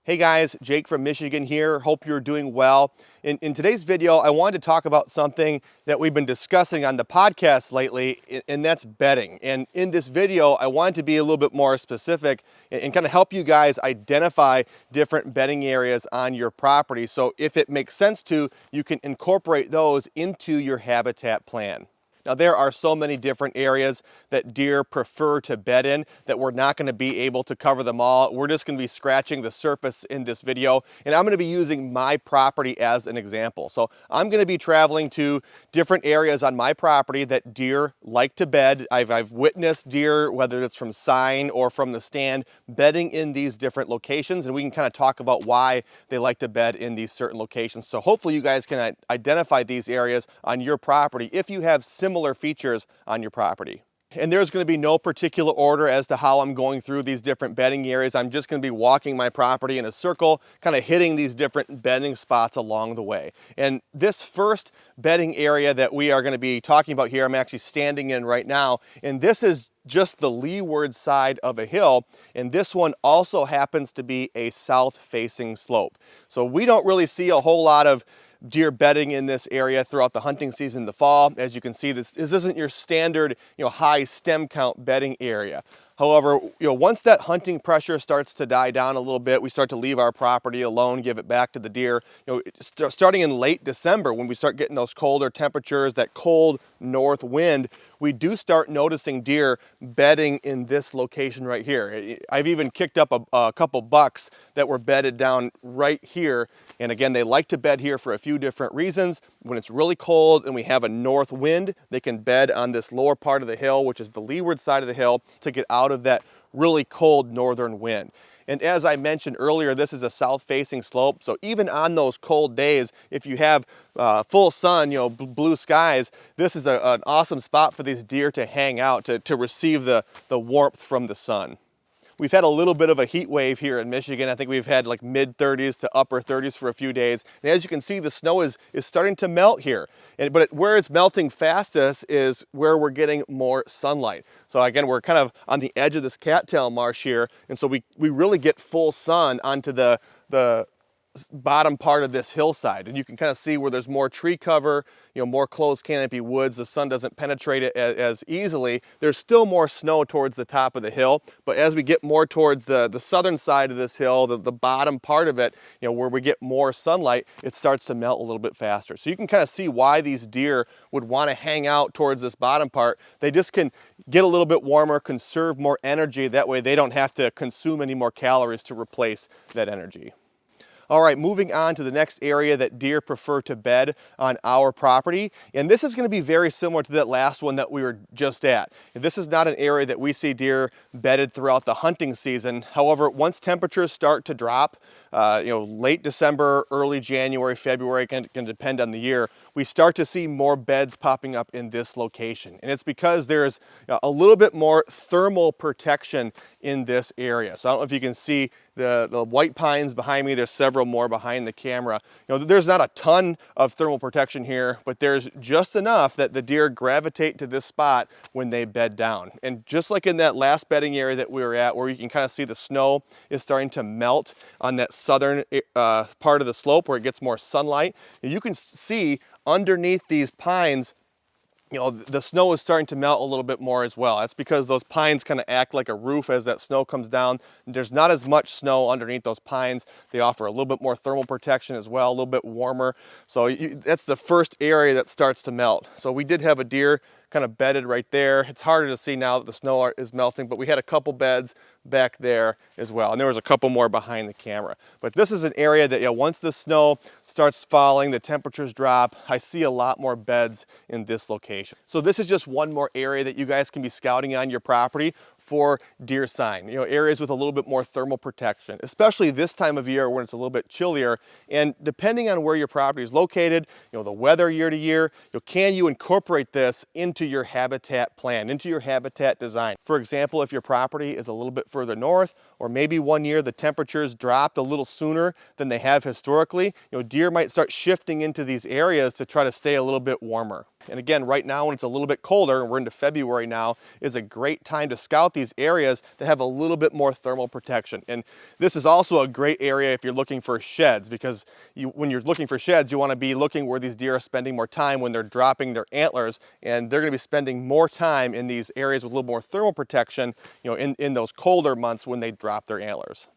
Hey guys, Jake from Michigan here. Hope you're doing well. In today's video, I wanted to talk about something that we've been discussing on the podcast lately, and that's bedding. And in this video, I wanted to be a little bit more specific and kind of help you guys identify different bedding areas on your property. So if it makes sense to, you can incorporate those into your habitat plan. Now, there are so many different areas that deer prefer to bed in that we're not going to be able to cover them all. We're just going to be scratching the surface in this video, and I'm going to be using my property as an example. So I'm going to be traveling to different areas on my property that deer like to bed. I've witnessed deer, whether it's from sign or from the stand, bedding in these different locations, and we can kind of talk about why they like to bed in these certain locations. So hopefully you guys can identify these areas on your property if you have similar features on your property. And there's going to be no particular order as to how I'm going through these different bedding areas. I'm just going to be walking my property in a circle, kind of hitting these different bedding spots along the way. And this first bedding area that we are going to be talking about here, I'm actually standing in right now, and this is just the leeward side of a hill, and this one also happens to be a south-facing slope. So we don't really see a whole lot of deer bedding in this area throughout the hunting season in the fall. As you can see, this isn't your standard, high stem count bedding area. However, once that hunting pressure starts to die down a little bit, we start to leave our property alone, give it back to the deer. Starting in late December, when we start getting those colder temperatures, that cold north wind, we do start noticing deer bedding in this location right here. I've even kicked up a couple bucks that were bedded down right here. And again, they like to bed here for a few different reasons. When it's really cold and we have a north wind, they can bed on this lower part of the hill, which is the leeward side of the hill, to get out of that really cold northern wind. And as I mentioned earlier, this is a south-facing slope, so even on those cold days, if you have full sun, blue skies, this is an awesome spot for these deer to hang out, to receive the warmth from the sun. We've had a little bit of a heat wave here in Michigan. I think we've had like mid 30s to upper 30s for a few days. And as you can see, the snow is starting to melt here. But where it's melting fastest is where we're getting more sunlight. So again, we're kind of on the edge of this cattail marsh here. And so we really get full sun onto the bottom part of this hillside, and you can kind of see where there's more tree cover, more closed canopy woods. The sun doesn't penetrate it as easily. There's still more snow towards the top of the hill, but as we get more towards the southern side of this hill, the bottom part of it, where we get more sunlight, it starts to melt a little bit faster. So you can kind of see why these deer would want to hang out towards this bottom part. They just can get a little bit warmer, conserve more energy. That way they don't have to consume any more calories to replace that energy. All right, moving on to the next area that deer prefer to bed on our property. And this is going to be very similar to that last one that we were just at. And this is not an area that we see deer bedded throughout the hunting season. However, once temperatures start to drop, late December, early January, February, can depend on the year, we start to see more beds popping up in this location. And it's because there's a little bit more thermal protection in this area. So I don't know if you can see the white pines behind me. There's several more behind the camera. There's not a ton of thermal protection here, but there's just enough that the deer gravitate to this spot when they bed down. And just like in that last bedding area that we were at, where you can kind of see the snow is starting to melt on that southern part of the slope where it gets more sunlight, you can see underneath these pines, the snow is starting to melt a little bit more as well. That's because those pines kind of act like a roof as that snow comes down. There's not as much snow underneath those pines. They offer a little bit more thermal protection as well, a little bit warmer. So that's the first area that starts to melt. So we did have a deer kind of bedded right there. It's harder to see now that the snow is melting, but we had a couple beds back there as well. And there was a couple more behind the camera. But this is an area that, once the snow starts falling, the temperatures drop, I see a lot more beds in this location. So this is just one more area that you guys can be scouting on your property for deer sign, areas with a little bit more thermal protection, especially this time of year when it's a little bit chillier. And depending on where your property is located, the weather year to year, can you incorporate this into your habitat plan, into your habitat design? For example, if your property is a little bit further north, or maybe one year the temperatures dropped a little sooner than they have historically, deer might start shifting into these areas to try to stay a little bit warmer. And again, right now when it's a little bit colder, and we're into February now, is a great time to scout these areas that have a little bit more thermal protection. And this is also a great area if you're looking for sheds, because when you're looking for sheds, you want to be looking where these deer are spending more time when they're dropping their antlers, and they're going to be spending more time in these areas with a little more thermal protection, in those colder months when they drop their antlers.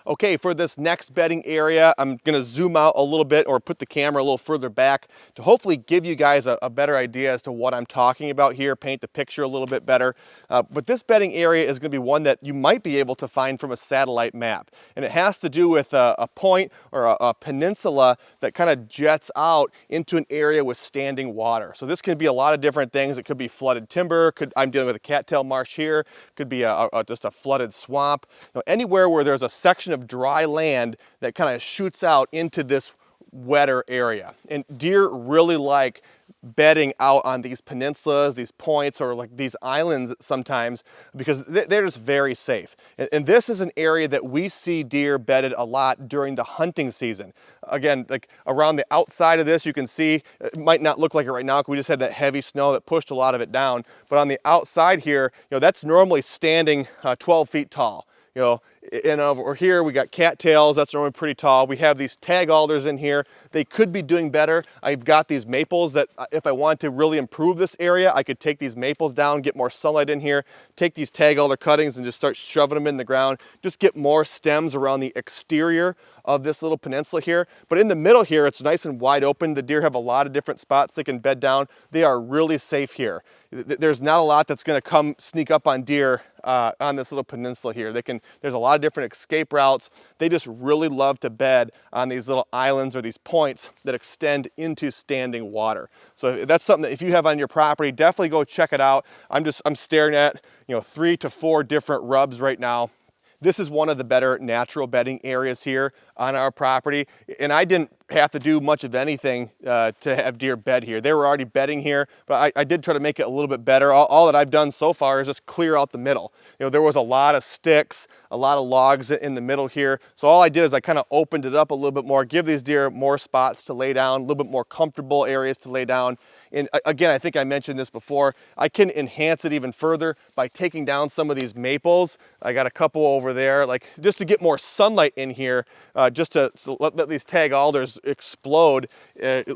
Okay, for this next bedding area, I'm gonna zoom out a little bit or put the camera a little further back to hopefully give you guys a better idea as to what I'm talking about here, paint the picture a little bit better. But this bedding area is gonna be one that you might be able to find from a satellite map. And it has to do with a point or a peninsula that kind of jets out into an area with standing water. So this can be a lot of different things. It could be flooded timber, I'm dealing with a cattail marsh here, could be just a flooded swamp. Anywhere where there's a section of dry land that kind of shoots out into this wetter area. And deer really like bedding out on these peninsulas, these points, or like these islands sometimes, because they're just very safe. And this is an area that we see deer bedded a lot during the hunting season. Again, like around the outside of this, you can see, it might not look like it right now because we just had that heavy snow that pushed a lot of it down. But on the outside here, that's normally standing 12 feet tall. And over here we got cattails, that's normally pretty tall. We have these tag alders in here. They could be doing better. I've got these maples that if I wanted to really improve this area, I could take these maples down, get more sunlight in here, take these tag alder cuttings and just start shoving them in the ground, just get more stems around the exterior of this little peninsula here. But in the middle here, it's nice and wide open. The deer have a lot of different spots they can bed down. They are really safe here. There's not a lot that's gonna come sneak up on deer on this little peninsula here. There's a lot of different escape routes. They just really love to bed on these little islands or these points that extend into standing water. So that's something that if you have on your property, definitely go check it out. I'm staring at 3 to 4 different rubs right now. This is one of the better natural bedding areas here on our property. And I didn't have to do much of anything to have deer bed here. They were already bedding here, but I did try to make it a little bit better. All that I've done so far is just clear out the middle. There was a lot of sticks, a lot of logs in the middle here. So all I did is I kind of opened it up a little bit more, give these deer more spots to lay down, a little bit more comfortable areas to lay down. And again, I think I mentioned this before, I can enhance it even further by taking down some of these maples. I got a couple over there, like just to get more sunlight in here, just to let these tag alders explode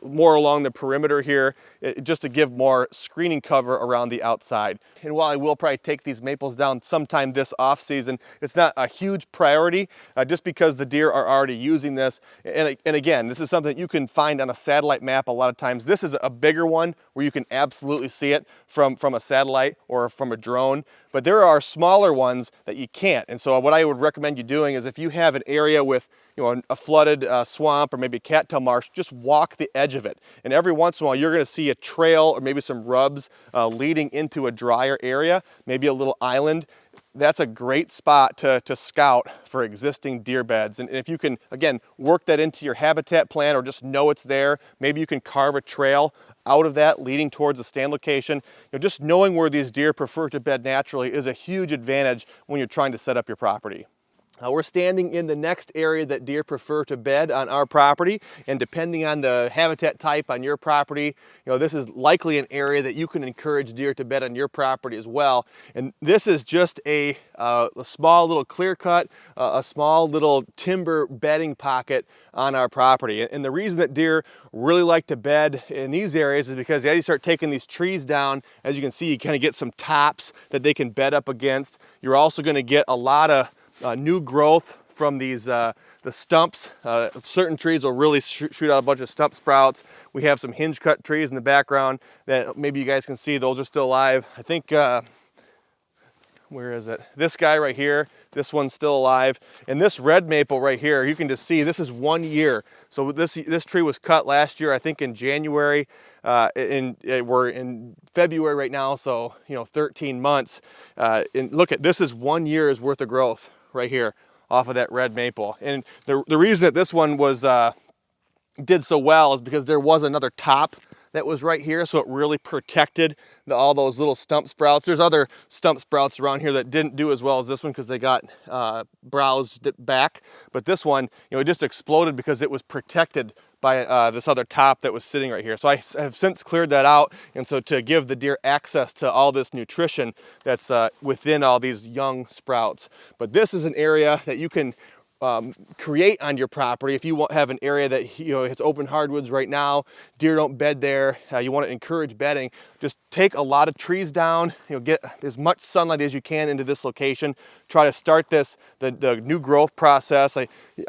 more along the perimeter here, just to give more screening cover around the outside. And while I will probably take these maples down sometime this off season, it's not a huge priority just because the deer are already using this. And again, this is something that you can find on a satellite map a lot of times. This is a bigger one where you can absolutely see it from a satellite or from a drone, but there are smaller ones that you can't. And so what I would recommend you doing is if you have an area with a flooded swamp or maybe a cattail marsh, just walk the edge of it. And every once in a while you're going to see a trail or maybe some rubs leading into a drier area, maybe a little island. That's a great spot to scout for existing deer beds. And if you can, again, work that into your habitat plan or just know it's there, maybe you can carve a trail out of that leading towards a stand location. Just knowing where these deer prefer to bed naturally is a huge advantage when you're trying to set up your property. We're standing in the next area that deer prefer to bed on our property, and depending on the habitat type on your property, this is likely an area that you can encourage deer to bed on your property as well. And this is just a small little clear cut, a small little timber bedding pocket on our property. And the reason that deer really like to bed in these areas is because as you start taking these trees down, as you can see, you kind of get some tops that they can bed up against. You're also going to get a lot of new growth from these the stumps. Certain trees will really shoot out a bunch of stump sprouts. We have some hinge cut trees in the background that maybe you guys can see. Those are still alive. I think, where is it? This guy right here, this one's still alive. And this red maple right here, you can just see this is 1 year. So this tree was cut last year, I think in January. We're in February right now, so 13 months. And look at this, is 1 year's worth of growth right here off of that red maple. And the reason that this one was did so well is because there was another top that was right here, so it really protected all those little stump sprouts. There's other stump sprouts around here that didn't do as well as this one because they got browsed back, but this one, it just exploded because it was protected by this other top that was sitting right here. So I have since cleared that out, and so to give the deer access to all this nutrition that's within all these young sprouts. But this is an area that you can create on your property. If you have an area that it's open hardwoods right now, deer don't bed there, you want to encourage bedding, just take a lot of trees down, get as much sunlight as you can into this location. Try to start the new growth process.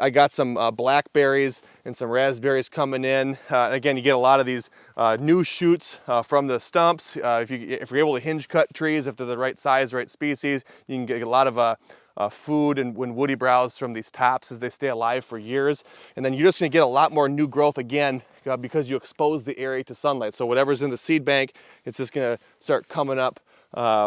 I got some blackberries and some raspberries coming in. Again, you get a lot of these new shoots from the stumps. If you're able to hinge cut trees, if they're the right size, right species, you can get a lot of food and woody browse from these tops as they stay alive for years. And then you're just gonna get a lot more new growth again because you expose the area to sunlight. So whatever's in the seed bank, it's just gonna start coming up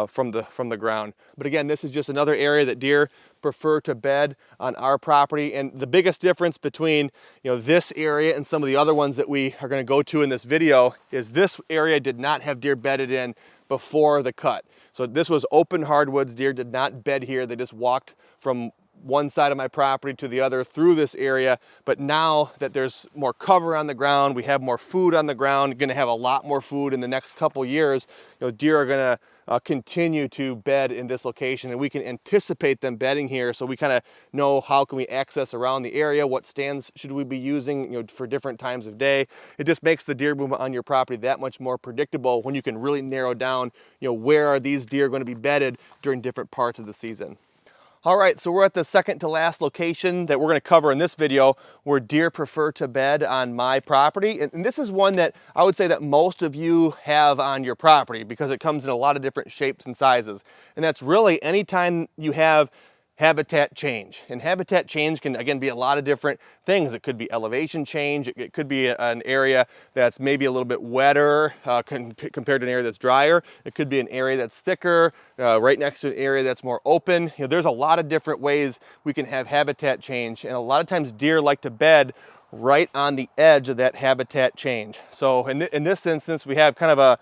from the ground. But again, this is just another area that deer prefer to bed on our property. And the biggest difference between this area and some of the other ones that we are gonna go to in this video is this area did not have deer bedded in before the cut. So this was open hardwoods. Deer did not bed here. They just walked from one side of my property to the other through this area. But now that there's more cover on the ground, we have more food on the ground, going to have a lot more food in the next couple years, deer are going to continue to bed in this location, and we can anticipate them bedding here, so we kind of know how can we access around the area, what stands should we be using for different times of day. It just makes the deer movement on your property that much more predictable when you can really narrow down where are these deer going to be bedded during different parts of the season. All right, so we're at the second to last location that we're going to cover in this video where deer prefer to bed on my property. And this is one that I would say that most of you have on your property because it comes in a lot of different shapes and sizes. And that's really anytime you have habitat change. And habitat change can, again, be a lot of different things. It could be elevation change. It could be an area that's maybe a little bit wetter compared to an area that's drier. It could be an area that's thicker, right next to an area that's more open. There's a lot of different ways we can have habitat change. And a lot of times deer like to bed right on the edge of that habitat change. So in this instance, we have kind of a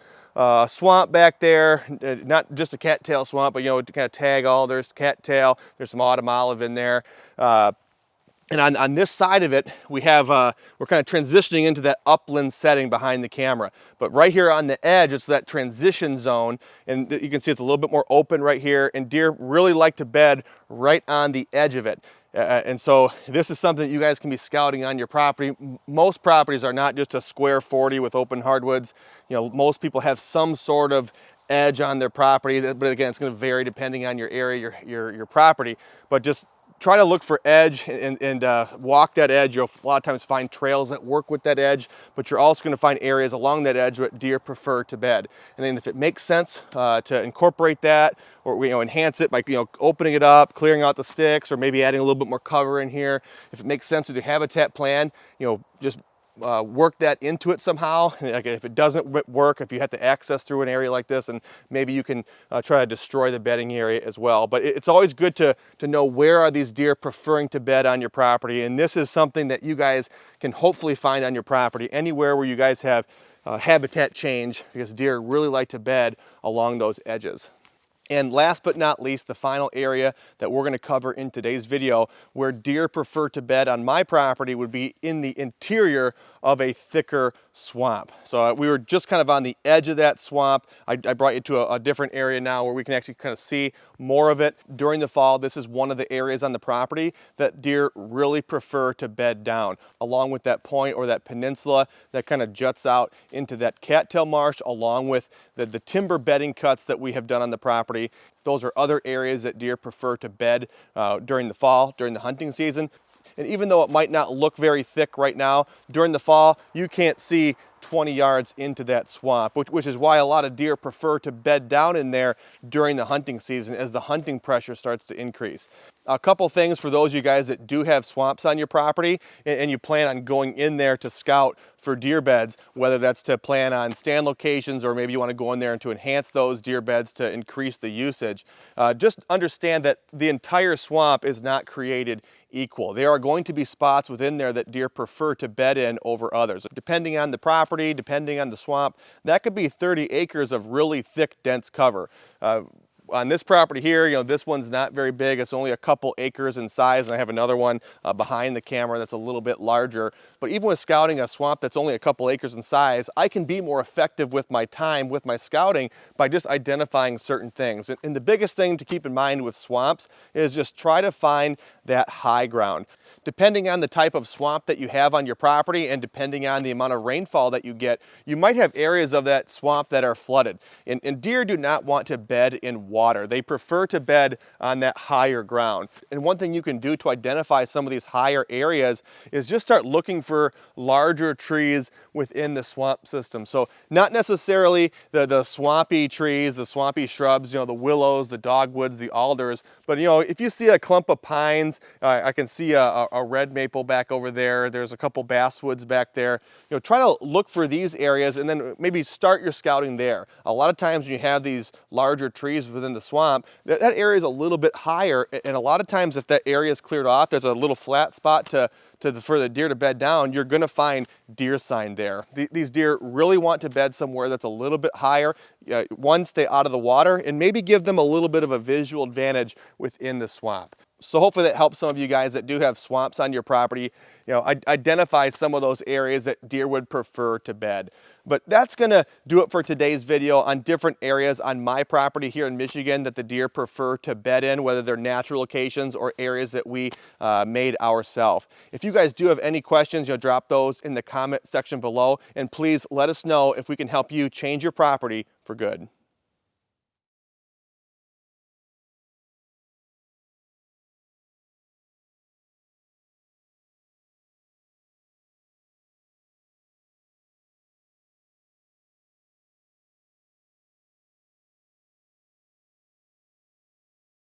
swamp back there, not just a cattail swamp, but to kind of tag all, there's cattail, there's some autumn olive in there. And on this side of it, we have, we're kind of transitioning into that upland setting behind the camera. But right here on the edge, it's that transition zone. And you can see it's a little bit more open right here. And deer really like to bed right on the edge of it. And so this is something that you guys can be scouting on your property. Most properties are not just a square 40 with open hardwoods. Most people have some sort of edge on their property, but again, it's going to vary depending on your area, your property. But just try to look for edge and walk that edge. You'll a lot of times find trails that work with that edge, but you're also going to find areas along that edge that deer prefer to bed. And then if it makes sense to incorporate that or enhance it by opening it up, clearing out the sticks, or maybe adding a little bit more cover in here. If it makes sense with your habitat plan, just work that into it somehow. Like if it doesn't work, if you have to access through an area like this, and maybe you can try to destroy the bedding area as well. But it's always good to know where are these deer preferring to bed on your property. And this is something that you guys can hopefully find on your property, anywhere where you guys have habitat change, because deer really like to bed along those edges. And last but not least, the final area that we're going to cover in today's video where deer prefer to bed on my property would be in the interior of a thicker swamp. So we were just kind of on the edge of that swamp. I brought you to a different area now where we can actually kind of see more of it. During the fall, this is one of the areas on the property that deer really prefer to bed down, along with that point or that peninsula that kind of juts out into that cattail marsh, along with the timber bedding cuts that we have done on the property. Those are other areas that deer prefer to bed during the fall, during the hunting season. And even though it might not look very thick right now, during the fall, you can't see 20 yards into that swamp, which is why a lot of deer prefer to bed down in there during the hunting season as the hunting pressure starts to increase. A couple things for those of you guys that do have swamps on your property and you plan on going in there to scout for deer beds, whether that's to plan on stand locations or maybe you want to go in there and to enhance those deer beds to increase the usage. Just understand that the entire swamp is not created equal. There are going to be spots within there that deer prefer to bed in over others. Depending on the property, depending on the swamp, that could be 30 acres of really thick, dense cover. On this property here, this one's not very big. It's only a couple acres in size, and I have another one behind the camera that's a little bit larger. But even with scouting a swamp that's only a couple acres in size, I can be more effective with my time, with my scouting, by just identifying certain things. And the biggest thing to keep in mind with swamps is just try to find that high ground. Depending on the type of swamp that you have on your property and depending on the amount of rainfall that you get, you might have areas of that swamp that are flooded. And deer do not want to bed in water. They prefer to bed on that higher ground. And one thing you can do to identify some of these higher areas is just start looking for larger trees within the swamp system. So not necessarily the swampy trees, the swampy shrubs, the willows, the dogwoods, the alders, but if you see a clump of pines, I can see a red maple back over there. There's a couple basswoods back there. Try to look for these areas and then maybe start your scouting there. A lot of times when you have these larger trees within the swamp, that area is a little bit higher, and a lot of times if that area is cleared off, there's a little flat spot for the deer to bed down, you're going to find deer sign there. These deer really want to bed somewhere that's a little bit higher. One, stay out of the water, and maybe give them a little bit of a visual advantage within the swamp. So hopefully that helps some of you guys that do have swamps on your property, identify some of those areas that deer would prefer to bed. But that's gonna do it for today's video on different areas on my property here in Michigan that the deer prefer to bed in, whether they're natural locations or areas that we made ourselves. If you guys do have any questions, drop those in the comment section below, and please let us know if we can help you change your property for good.